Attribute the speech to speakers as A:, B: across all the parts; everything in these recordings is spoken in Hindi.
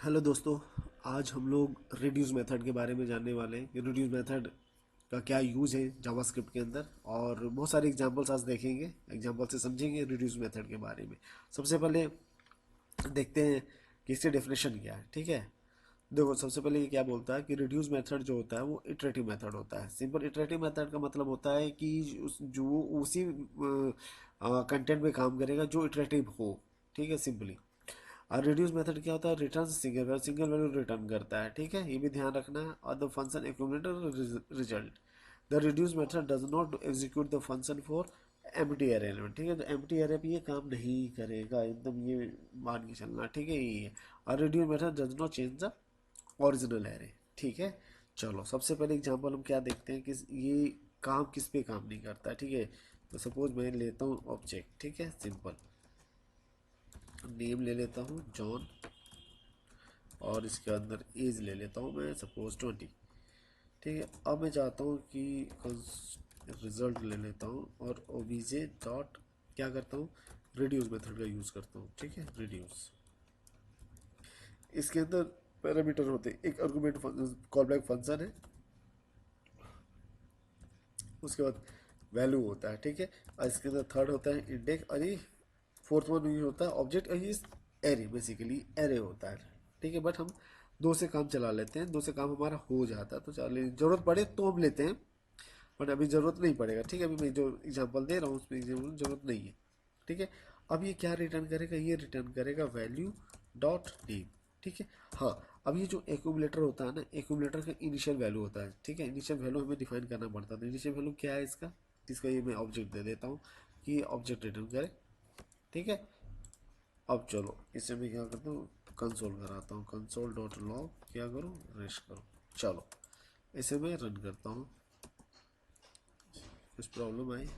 A: हेलो दोस्तों। आज हम लोग रिड्यूस मेथड के बारे में जानने वाले हैं कि रिड्यूस मेथड का क्या यूज़ है जावास्क्रिप्ट के अंदर, और बहुत सारे एग्जांपल्स आज देखेंगे, एग्जांपल से समझेंगे रिड्यूस मेथड के बारे में। सबसे पहले देखते हैं कि इसकी डेफिनेशन क्या है। ठीक है, देखो सबसे पहले ये क्या बोलता है कि रिड्यूस मेथड जो होता है वो इटरेटिव मेथड होता है। सिंपल इटरेटिव मेथड का मतलब होता है कि जो उसी कंटेंट में काम करेगा जो इटरेटिव हो। ठीक है, सिंपली। और रिड्यूस मेथड क्या होता है, रिटर्न सिंगल वैल्यू रिटर्न करता है। ठीक है, ये भी ध्यान रखना है। और the function accumulator result, the reduce method does not execute the function for empty array element. ठीक है, तो एम्प्टी एरे पे ये काम नहीं करेगा, एकदम ये मान के चलना। ठीक है, ये है। और reduce method does not change the original array. ठीक है, चलो सबसे पहले एग्जांपल हम क्या देखते हैं कि ये काम किस पे काम नहीं करता है। ठीक है, तो सपोज मैं लेता हूँ ऑब्जेक्ट। ठीक है, सिंपल नेम ले लेता हूँ जॉन, और इसके अंदर एज ले लेता हूँ मैं सपोज 20। ठीक है, अब मैं चाहता हूँ कि रिजल्ट ले लेता हूँ और ओबीजे डॉट क्या करता हूँ, रिड्यूस मेथड का यूज़ करता हूँ। ठीक है, रिड्यूस, इसके अंदर पैरामीटर होते हैं। एक आर्गुमेंट कॉल बैक फंक्शन है, उसके बाद वैल्यू होता है। ठीक है, और इसके अंदर थर्ड होता है इंडेक्स, और ये फोर्थ वन ये होता है ऑब्जेक्ट, और ये एरे, बेसिकली एरे होता है। ठीक है, बट हम दो से काम चला लेते हैं, दो से काम हमारा हो जाता है। तो चलिए जरूरत पड़े तो हम लेते हैं, बट अभी जरूरत नहीं पड़ेगा। ठीक है, अभी मैं जो एग्जांपल दे रहा हूँ उसमें जरूरत नहीं है। ठीक है, अब ये क्या रिटर्न करेगा, ये रिटर्न करेगा वैल्यू डॉट नेम। ठीक है, हाँ। अब ये जो एक्यूमुलेटर होता है ना, एक्यूमुलेटर का इनिशियल वैल्यू होता है। ठीक है, इनिशियल वैल्यू हमें डिफाइन करना पड़ता है। तो इनिशियल वैल्यू क्या है इसका, इसका ये मैं ऑब्जेक्ट दे देता हूँ कि ऑब्जेक्ट रिटर्न करे। ठीक है, अब चलो इसे मैं क्या करता हूँ, कंसोल कराता हूँ, कंसोल डॉट लॉग क्या करूँ, रेस्ट करूँ। चलो इसे मैं रन करता हूँ। कुछ प्रॉब्लम आई?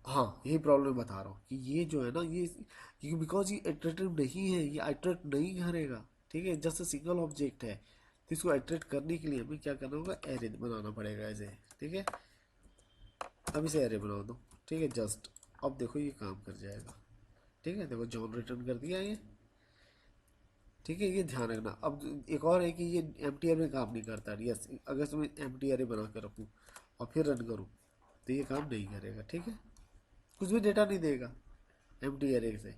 A: हाँ, यही प्रॉब्लम बता रहा हूँ कि ये जो है ना, ये बिकॉज ये इटरेटिव नहीं है, ये आइटरेट नहीं करेगा। ठीक है, जस्ट सिंगल ऑब्जेक्ट है, तो इसको आइटरेट करने के लिए हमें क्या करना होगा, एरे बनाना पड़ेगा ऐसे। ठीक है, अब इसे एरे बना दो। ठीक है, जस्ट अब देखो ये काम कर जाएगा। ठीक है, देखो जॉन रिटर्न कर दिया ये। ठीक है, ये ध्यान रखना। अब एक और है कि ये एम टी आर में काम नहीं करता। यस, अगर मैं एम टी आर बना कर रखूँ और फिर रन करूँ तो ये काम नहीं करेगा। ठीक है, कुछ भी डेटा नहीं देगा एम टी आर से।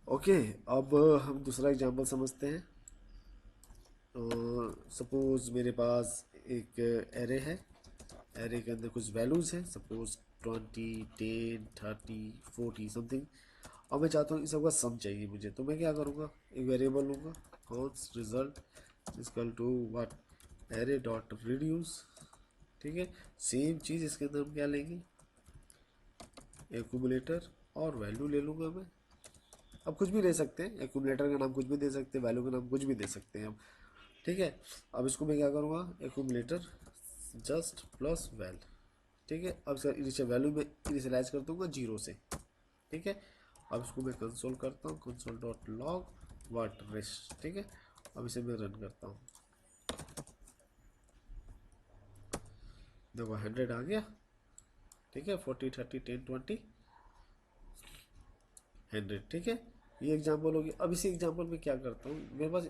A: ओके, अब हम दूसरा एग्जांपल समझते हैं। सपोज मेरे पास एक एरे है, एरे के अंदर कुछ वैल्यूज़ हैं, सपोज 20, 10, 30, 40 समथिंग। और मैं चाहता हूँ इन सबका सम चाहिए मुझे, तो मैं क्या करूँगा, एक वेरिएबल लूँगा, const result equal to what, array dot reduce. ठीक है, सेम चीज़ इसके अंदर हम क्या लेंगे, एक्यूमुलेटर, और वैल्यू ले लूँगा मैं। अब कुछ भी ले सकते हैं, एक्यूमुलेटर का नाम कुछ भी दे सकते हैं, वैल्यू का नाम कुछ भी दे सकते हैं अब। ठीक है, अब इसको मैं क्या करूँगा, एक्यूमुलेटर जस्ट प्लस वैल। ठीक है, अब इसका इनिशियल वैल्यू में इनिशियलाइज कर दूंगा 0 से। ठीक है, अब इसको मैं कंसोल करता हूँ, कंसोल डॉट लॉग वाट रेस्ट। ठीक है, अब इसे मैं रन करता हूँ, देखो 100 आ गया। ठीक है, 40, 30, 10, 20, 100। ठीक है, ये एग्जाम्पल होगी। अब इसी एग्जाम्पल में क्या करता हूँ, मेरे पास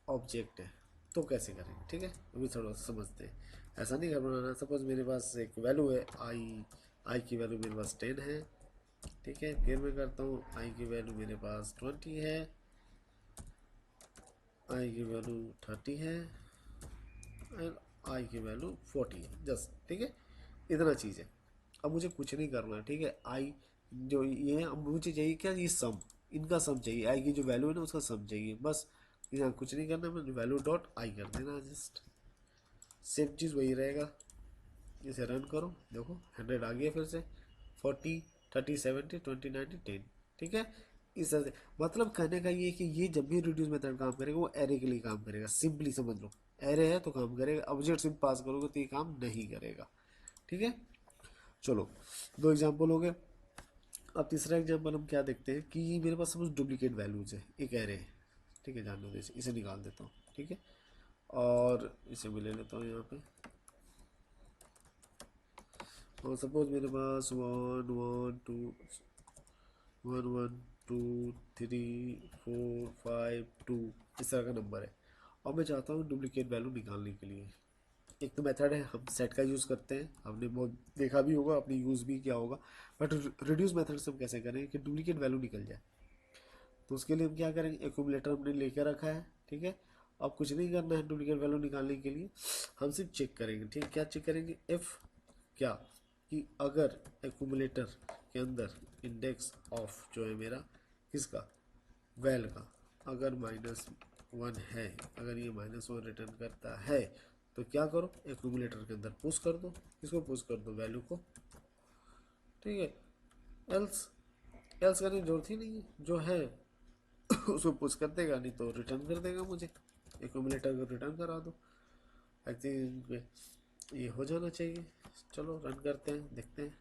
A: ऑब्जेक्ट है, तो कैसे करेंगे। ठीक है, अभी थोड़ा समझते हैं। ऐसा नहीं कर बनाना। सपोज मेरे पास एक वैल्यू है आई, आई की वैल्यू मेरे पास 10 है। ठीक है, फिर मैं करता हूँ आई की वैल्यू मेरे पास 20 है, आई की वैल्यू 30 है, एंड आई की वैल्यू 40 है, जस्ट। ठीक है, इतना चीज़ है। अब मुझे कुछ नहीं करना। ठीक है, आई जो ये है, अब मुझे चाहिए क्या, ये सम, इनका सम चाहिए। आई की जो वैल्यू है ना उसका सम चाहिए, बस। यहाँ कुछ नहीं करना, मैं वैल्यू डॉट आई कर देना, जस्ट। सेम चीज़ वही रहेगा। इसे रन करो, देखो 100 आ गया फिर से, 40, 30, 70, 20, 90, 10। ठीक है, इस तरह से मतलब कहने का ये है कि ये जब भी रिड्यूस मेथड काम करेगा वो एरे के लिए काम करेगा। सिंपली समझ लो, एरे है तो काम करेगा, ऑब्जेक्ट सिर्फ पास करोगे तो ये काम नहीं करेगा। ठीक है, चलो दो एग्जाम्पल हो गए। अब तीसरा एग्जाम्पल हम क्या देखते हैं कि मेरे पास सपोज डुप्लीकेट वैल्यूज है, एक एरे है। ठीक है, जानने दो, इसे निकाल देता हूँ। ठीक है, और इसे भी ले लेता हूँ यहाँ पे। और सपोज मेरे पास 1, 1, 2, one one two three four five two, इस तरह का नंबर है। और मैं चाहता हूँ डुप्लीकेट वैल्यू निकालने के लिए एक तो मेथड है, हम सेट का यूज़ करते हैं, हमने बहुत देखा भी होगा, अपनी यूज़ भी किया होगा। बट रिड्यूस मेथड से हम कैसे करें कि डुप्लीकेट वैल्यू निकल जाए? तो उसके लिए हम क्या करेंगे, एक्यूमुलेटर हमने लेकर रखा है, ठीक है। अब कुछ नहीं करना है डुप्लीकेट वैल्यू निकालने के लिए, हम सिर्फ चेक करेंगे, ठीक है। क्या चेक करेंगे, इफ़ क्या, कि अगर एक्यूमुलेटर के अंदर इंडेक्स ऑफ जो है मेरा किसका, वैल का, अगर -1 है, अगर ये -1 रिटर्न करता है, तो क्या करो, एक्यूमुलेटर के अंदर पुश कर दो, किसको पुश कर दो, वैल्यू को, ठीक है। एल्स एल्स करने की जरूरत ही नहीं है, जो है उसको पुश कर देगा, नहीं तो रिटर्न कर देगा मुझे, एक्यूमुलेटर को रिटर्न करा दो। आई थिंक ये हो जाना चाहिए। चलो रन करते हैं, देखते हैं।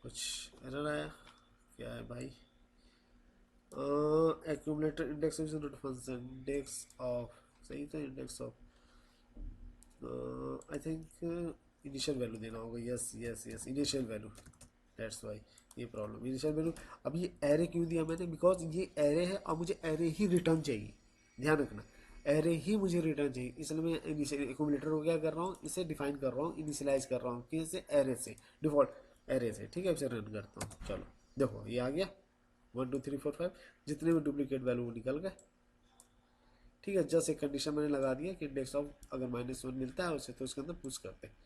A: कुछ एरर आया, क्या है भाई, accumulator index not function, index of, सही था, index of, I think initial value देना होगा, yes yes yes, initial value, that's why ये प्रॉब्लम, इनिशियल वैल्यू। अब ये एरे क्यों दिया मैंने, बिकॉज ये एरे है और मुझे एरे ही रिटर्न चाहिए, ध्यान रखना, एरे ही मुझे रिटर्न चाहिए, इसलिए मैं इनिशियल एक्यूमुलेटर को क्या कर रहा हूँ, इसे डिफाइन कर रहा हूँ, इनिशियलाइज कर रहा हूँ किससे, एरे से, डिफॉल्ट एरे से, ठीक है। इसे रन करता हूँ, चलो देखो ये आ गया 1 2 3 4 5, जितने भी डुप्लीकेट वैल्यू वो निकल गए, ठीक है। जस्ट एक कंडीशन मैंने लगा दिया कि इंडेक्स ऑफ अगर -1 मिलता है उसे, तो उसके अंदर पुश करते हैं,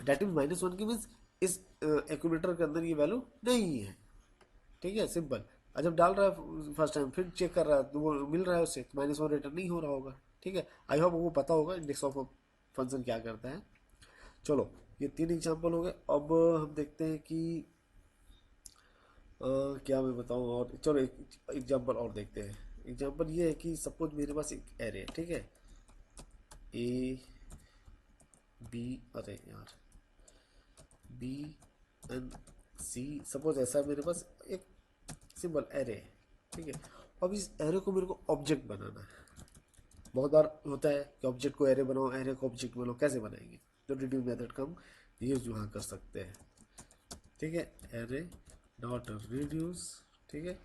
A: डेट मीन -1 की मीन्स इस एक्यूमुलेटर के अंदर ये वैल्यू नहीं है, ठीक है, सिंपल। और जब डाल रहा है फर्स्ट टाइम, फिर चेक कर रहा है तो वो मिल रहा है उससे, तो -1 रिटर्न नहीं हो रहा होगा, ठीक है। आई होप वो पता होगा इंडेक्स ऑफ फंक्शन क्या करता है। चलो ये 3 एग्जाम्पल हो गए, अब हम देखते हैं कि क्या मैं बताऊँ, और चलो एक एग्जाम्पल और देखते हैं। एग्जाम्पल ये है कि सपोज मेरे पास एक एरे है, ठीक है, ए बी, अरे यार, बी एन सी, सपोज ऐसा मेरे पास एक सिंपल एरे है, ठीक है। अब इस एरे को मेरे को ऑब्जेक्ट बनाना है। बहुत बार होता है कि ऑब्जेक्ट को एरे बनाओ, एरे को ऑब्जेक्ट बनाओ, कैसे बनाएंगे, तो रिड्यूस मेथड का हम यूज वहाँ कर सकते हैं, ठीक है। एरे डॉट रिड्यूस, ठीक है।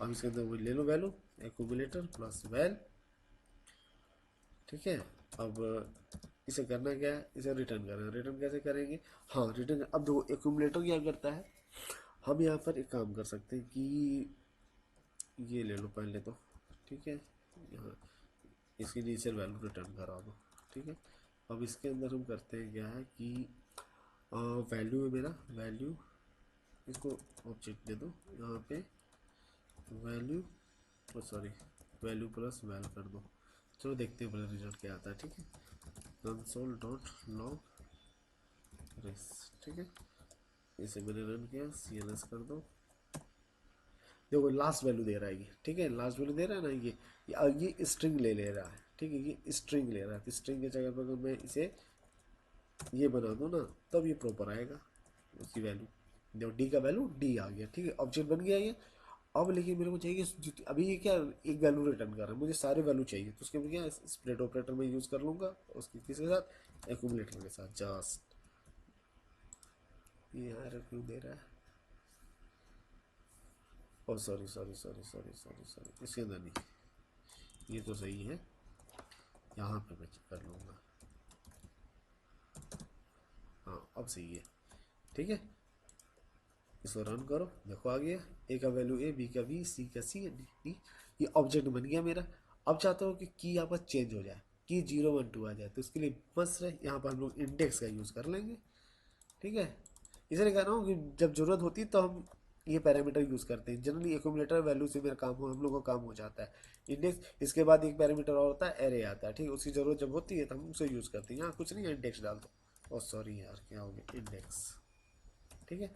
A: अब इसके अंदर वो ले लो वैल्यू, एक्यूमुलेटर प्लस वैल, ठीक है। अब इसे करना क्या है, इसे रिटर्न करना है, रिटर्न कैसे करेंगे, हाँ रिटर्न, अब दो एक्यूमुलेटर क्या करता है, हम यहाँ पर एक काम कर सकते हैं कि ये ले लो पहले तो, ठीक है, यहाँ इसकी इनिशियल वैल्यू रिटर्न करा दो, ठीक है। अब इसके अंदर हम करते हैं क्या है कि वैल्यू है मेरा, वैल्यू, इसको ऑब्जेक्ट दे दो यहाँ पे, value, sorry, value plus val कर दो। चलो देखते हैं पहले रिजल्ट क्या आता है, ठीक है। कंसोल डॉट लॉग रेस, ठीक है, इसे मैंने रन किया, CLS कर दो, देखो लास्ट वैल्यू दे रहा है ये, ठीक है, लास्ट वैल्यू दे रहा है ना, ये स्ट्रिंग ले रहा है, ठीक है, ये स्ट्रिंग ले रहा है, तो स्ट्रिंग के जगह पर अगर मैं इसे ये बना दूँ ना, तब ये प्रॉपर आएगा उसकी वैल्यू, देखो डी का वैल्यू डी आ गया, ठीक है, ऑब्जेक्ट बन गया ये। अब लेकिन मेरे को चाहिए अभी ये क्या, एक वैल्यू रिटर्न कर रहा है, मुझे सारे वैल्यू चाहिए, तो उसके लिए क्या स्प्लिट ऑपरेटर में यूज़ कर लूँगा, उसके किसके साथ, एक्यूमुलेटर के साथ, जस्ट ये यहाँ एरर क्यों दे रहा है, oh sorry sorry sorry sorry sorry sorry, इसके अंदर नहीं, ये तो सही है, यहाँ पे मैं चेक कर लूँगा, हाँ अब सही है, ठीक है। इसको रन करो, देखो आ गया, ए का वैल्यू ए, बी का बी, सी का सी, डी डी, ये ऑब्जेक्ट बन गया मेरा। अब चाहता हूँ कि की यहाँ पर चेंज हो जाए, की 0 1 2 आ जाए, तो उसके लिए बस रहे यहाँ पर हम लोग इंडेक्स का यूज़ कर लेंगे, ठीक है। इसलिए कह रहा हूँ कि जब ज़रूरत होती है तो हम ये पैरामीटर यूज़ करते हैं, जनरली एक्यूमुलेटर वैल्यू से मेरा काम हो, हम लोग का काम हो जाता है। इंडेक्स, इसके बाद एक पैरामीटर और होता है, एरे आता है, ठीक है, उसकी ज़रूरत जब होती है तो हम उसे यूज़ करते हैं, यहाँ कुछ नहीं है, इंडेक्स डाल दो, और सॉरी यार क्या हो गया, इंडेक्स, ठीक है।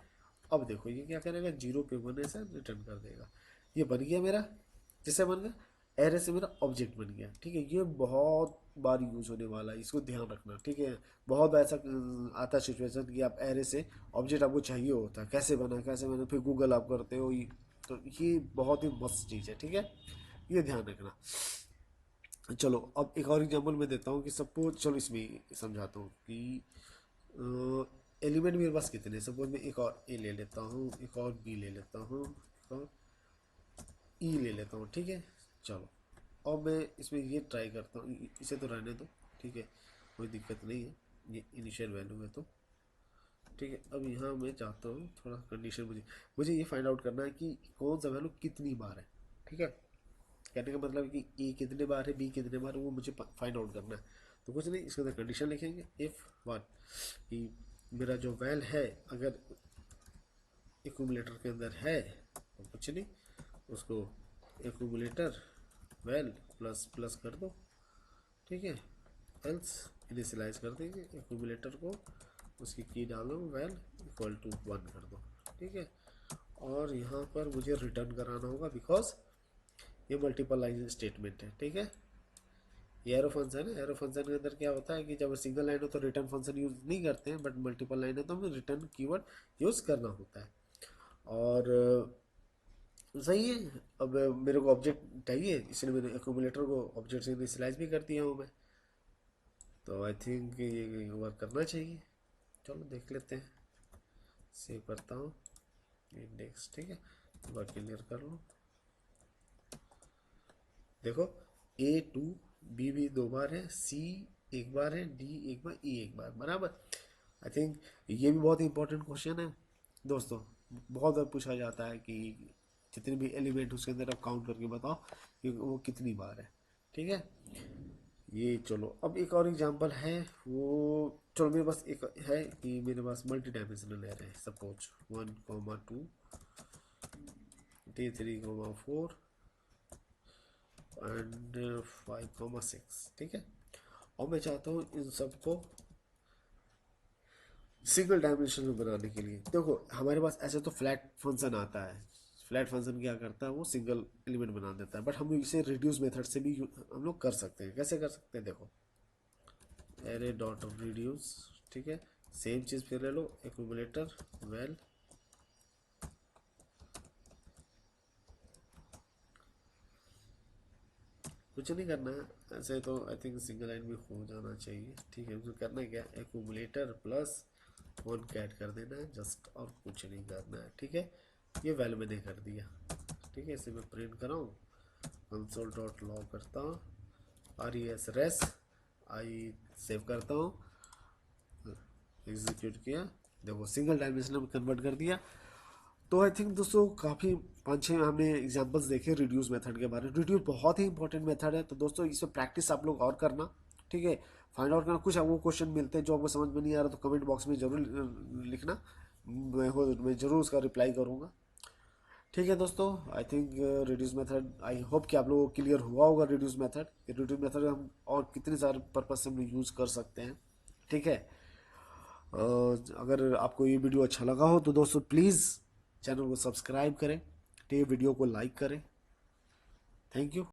A: अब देखो ये क्या करेगा, 0 पे 1 ऐसा रिटर्न कर देगा, ये बन गया मेरा, जैसे बन गया एरे से मेरा ऑब्जेक्ट बन गया, ठीक है। ये बहुत बार यूज होने वाला है, इसको ध्यान रखना, ठीक है। बहुत बार ऐसा आता है सिचुएशन कि आप एरे से ऑब्जेक्ट आपको चाहिए होता है, कैसे बना, फिर गूगल आप करते हो, तो ये बहुत ही मस्त चीज़ है, ठीक है, ये ध्यान रखना। चलो अब एक और एग्जांपल मैं देता हूँ कि सपोज, चलो इसमें समझाता हूँ कि एलिमेंट मेरे पास कितने, सपोज मैं एक और ए ले लेता हूँ, एक और बी ले लेता हूँ, एक और ई ले लेता हूँ, ठीक है। चलो और मैं इसमें ये ट्राई करता हूँ, इसे तो रहने दो, ठीक है, कोई दिक्कत नहीं है, ये इनिशियल वैल्यू है तो ठीक है। अब यहाँ मैं चाहता हूँ थोड़ा कंडीशन, मुझे मुझे ये फाइंड आउट करना है कि कौन सा वैल्यू कितनी बार है, ठीक है। कहने का मतलब है कि ए कितने बार है, बी कितने बार है, वो मुझे फाइंड आउट करना है। तो कुछ नहीं, इसके अंदर कंडीशन लिखेंगे, इफ़ वन, कि मेरा जो वैल है अगर एक्यूमुलेटर के अंदर है तो कुछ नहीं, उसको एक्यूमुलेटर वैल प्लस प्लस कर दो, ठीक है। एल्स इनिशियलाइज कर देंगे एक्यूमुलेटर को, उसकी की डालो वैल इक्वल टू 1 कर दो, ठीक है। और यहाँ पर मुझे रिटर्न कराना होगा बिकॉज ये मल्टीपल लाइन स्टेटमेंट है, ठीक है। ये एरो फंक्शन है, एरो फंक्शन के अंदर क्या होता है कि जब सिंगल लाइन हो तो रिटर्न फंक्शन यूज नहीं करते हैं, बट मल्टीपल लाइन है तो हमें रिटर्न कीवर्ड यूज करना होता है। और सही है। अब मेरे को ऑब्जेक्ट चाहिए, इसलिए मैंने एक्यूमुलेटर को ऑब्जेक्ट से इनिशियलाइज भी कर दिया हूँ मैं, तो आई थिंक ये वर्क करना चाहिए। चलो देख लेते हैं, सेव करता हूँ इंडेक्स, ठीक है, वर्क क्लियर कर लो। देखो A2 बी भी 2 बार है, सी एक बार है, डी एक बार, ई एक बार, बराबर। आई थिंक ये भी बहुत इंपॉर्टेंट क्वेश्चन है दोस्तों, बहुत बार पूछा जाता है कि जितने भी एलिमेंट उसके अंदर आप काउंट करके बताओ कि वो कितनी बार है, ठीक है। ये चलो अब एक और एग्जांपल है, वो चलो मेरे पास एक है कि मेरे पास मल्टी डायमेंशनल एरे है, सपोज 1,2 3,4 एंड 5,6, ठीक है। और मैं चाहता हूँ इन सबको सिंगल डायमेंशन में बनाने के लिए। देखो हमारे पास ऐसे तो फ्लैट फंक्शन आता है, फ्लैट फंक्शन क्या करता है, वो सिंगल एलिमेंट बना देता है, बट हम इसे रिड्यूस मेथड से भी हम लोग कर सकते हैं। कैसे कर सकते हैं, देखो एरे डॉट रिड्यूस, ठीक है, सेम चीज़ फिर ले लो, एक्यूमुलेटर वेल कुछ नहीं करना है, ऐसे तो आई थिंक सिंगल लाइन में हो जाना चाहिए, ठीक है। मुझे करना है क्या, एक्यूमुलेटर प्लस 1 का ऐड कर देना है जस्ट, और कुछ नहीं करना है, ठीक है। ये वैल मैंने कर दिया, ठीक है। इसे मैं प्रिंट कराऊँ, कंसोल डॉट लॉग करता हूँ, RES रेस आई सेव करता हूँ, एग्जीक्यूट किया, देखो सिंगल डायमेंशनल में कन्वर्ट कर दिया। तो आई थिंक दोस्तों काफ़ी 5-6 हमने एग्जांपल्स देखे रिड्यूस मेथड के बारे में। रिड्यूस बहुत ही इंपॉर्टेंट मेथड है, तो दोस्तों इसमें प्रैक्टिस आप लोग और करना, ठीक है। फाइंड आउट करना, कुछ आपको क्वेश्चन मिलते हैं जो आपको समझ में नहीं आ रहा तो कमेंट बॉक्स में जरूर लिखना, मैं ज़रूर उसका रिप्लाई करूँगा, ठीक है दोस्तों। I think reduce method, I hope कि आप लोगों को क्लियर हुआ होगा रिड्यूस मेथड। रिड्यूस मेथड हम और कितने सारे पर्पज से हम यूज़ कर सकते हैं, ठीक है। अगर आपको ये वीडियो अच्छा लगा हो तो दोस्तों प्लीज़ चैनल को सब्सक्राइब करें, ठीक है, वीडियो को लाइक करें। Thank you.